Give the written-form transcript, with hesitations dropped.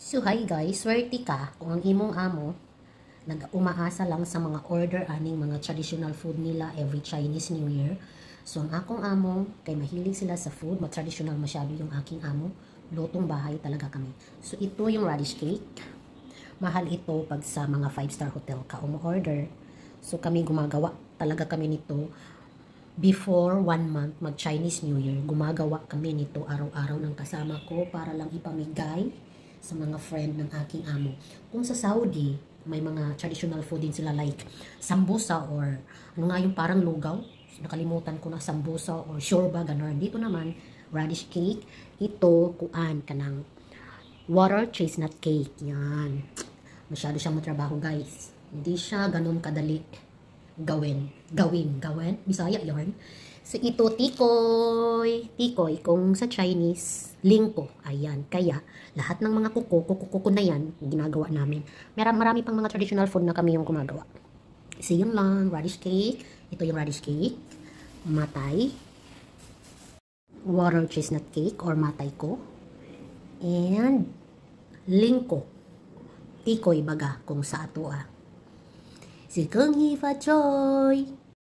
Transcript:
So hi guys, swerte ka kung ang imong amo nag-umaasa lang sa mga order aning mga traditional food nila every Chinese New Year. So ang akong amo, kay mahilig sila sa food, traditional masyado yung aking amo, lutong bahay talaga kami. So ito yung radish cake. Mahal ito pag sa mga 5-star hotel ka umu-order. So kami gumagawa talaga kami nito before 1 month mag Chinese New Year. Gumagawa kami nito araw-araw ng kasama ko para lang ipamigay sa mga friend ng aking amo. Kung sa Saudi, may mga traditional food din sila like sambusa or ano nga yung parang lugaw. Nakalimutan ko na sambusa or shorba, gano'n. Dito naman, radish cake. Ito, kuan, kanang water chestnut cake. Yan. Masyado siyang matrabaho, guys. Hindi siya ganun kadali gawin. Bisaya yarn. So, ito, tikoy. Tikoy, kung sa Chinese, lingko. Ayan. Kaya, lahat ng mga kuko na yan, ginagawa namin. Marami pang mga traditional food na kami yung gumagawa. So, yun lang. Radish cake. Ito yung radish cake. Matay. Water chestnut cake or matay ko. And, lingko. Tikoy baga kung sa ato ah. Si Kung Hi Fa Choy.